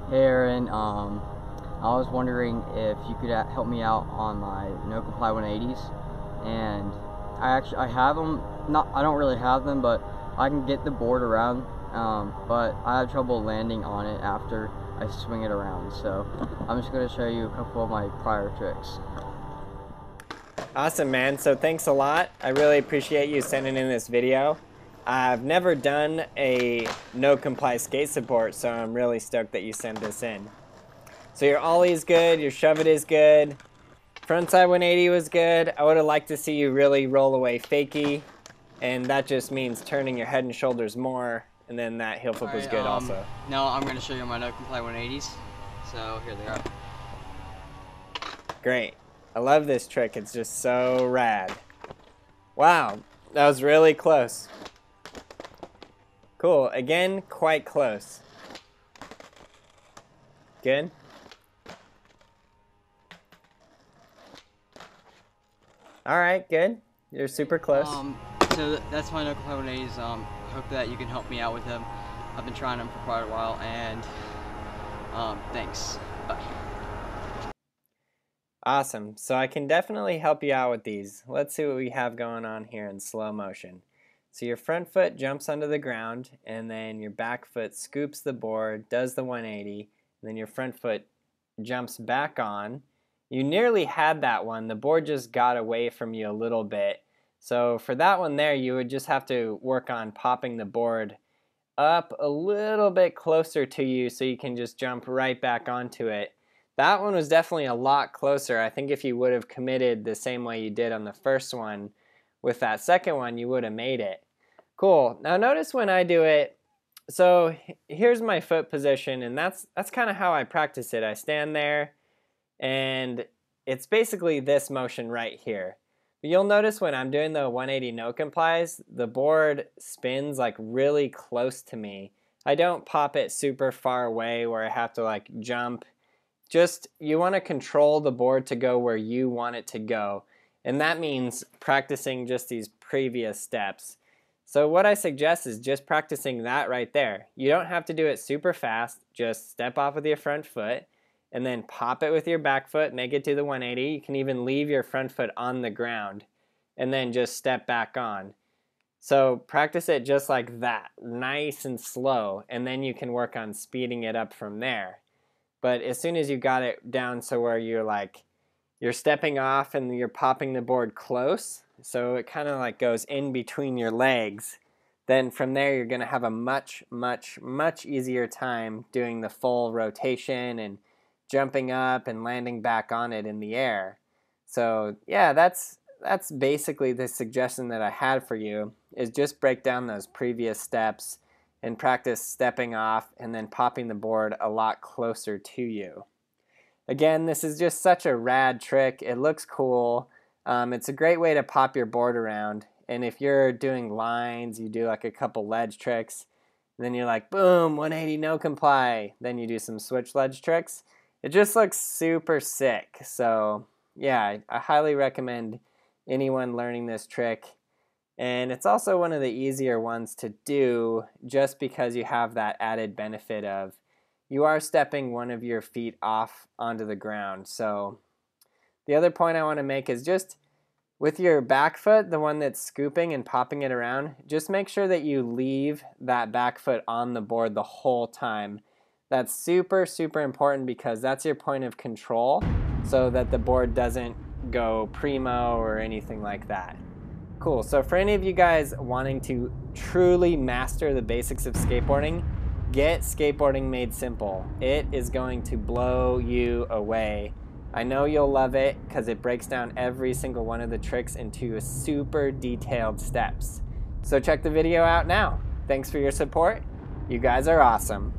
Hey Aaron, I was wondering if you could help me out on my no comply 180s, and I have them. I don't really have them, but I can get the board around. But I have trouble landing on it after I swing it around. So I'm just going to show you a couple of my prior tricks. Awesome, man. So thanks a lot. I really appreciate you sending in this video. I've never done a no comply skate support, so I'm really stoked that you sent this in. So your ollie is good, your shove it is good, frontside 180 was good. I would have liked to see you really roll away fakie, and that just means turning your head and shoulders more, and then that heel flip was good also. Now I'm going to show you my no comply 180s. So here they are. Great. I love this trick. It's just so rad. Wow, that was really close. Cool. Again, quite close. Good. All right, good. You're super close. So that's my no comply 180s. Hope that you can help me out with them. I've been trying them for quite a while, and thanks. Bye. Awesome. So I can definitely help you out with these. Let's see what we have going on here in slow motion. So your front foot jumps onto the ground, and then your back foot scoops the board, does the 180, and then your front foot jumps back on. You nearly had that one. The board just got away from you a little bit. So for that one there, you would just have to work on popping the board up a little bit closer to you so you can just jump right back onto it. That one was definitely a lot closer. I think if you would have committed the same way you did on the first one with that second one, you would have made it. Cool. Now notice when I do it, so here's my foot position, and that's kind of how I practice it. I stand there, and it's basically this motion right here. But you'll notice when I'm doing the 180 no complies, the board spins like really close to me. I don't pop it super far away where I have to like jump. Just, you want to control the board to go where you want it to go. And that means practicing just these previous steps. So what I suggest is just practicing that right there. You don't have to do it super fast. Just step off with your front foot and then pop it with your back foot, make it to the 180. You can even leave your front foot on the ground and then just step back on. So practice it just like that, nice and slow, and then you can work on speeding it up from there. But as soon as you got it down so where you're stepping off and you're popping the board close, so it kind of like goes in between your legs, then from there you're going to have a much easier time doing the full rotation and jumping up and landing back on it in the air. So yeah, that's basically the suggestion that I had for you, is just break down those previous steps and practice stepping off and then popping the board a lot closer to you. Again, this is just such a rad trick. It looks cool. It's a great way to pop your board around. And if you're doing lines, you do like a couple ledge tricks, and then you're like, boom, 180 no comply. Then you do some switch ledge tricks. It just looks super sick. So yeah, I highly recommend anyone learning this trick. And it's also one of the easier ones to do just because you have that added benefit of you are stepping one of your feet off onto the ground. So the other point I want to make is just with your back foot, the one that's scooping and popping it around, just make sure that you leave that back foot on the board the whole time. That's super important because that's your point of control so that the board doesn't go primo or anything like that. Cool. So for any of you guys wanting to truly master the basics of skateboarding, get Skateboarding Made Simple. It is going to blow you away. I know you'll love it because it breaks down every single one of the tricks into super detailed steps. So check the video out now. Thanks for your support. You guys are awesome.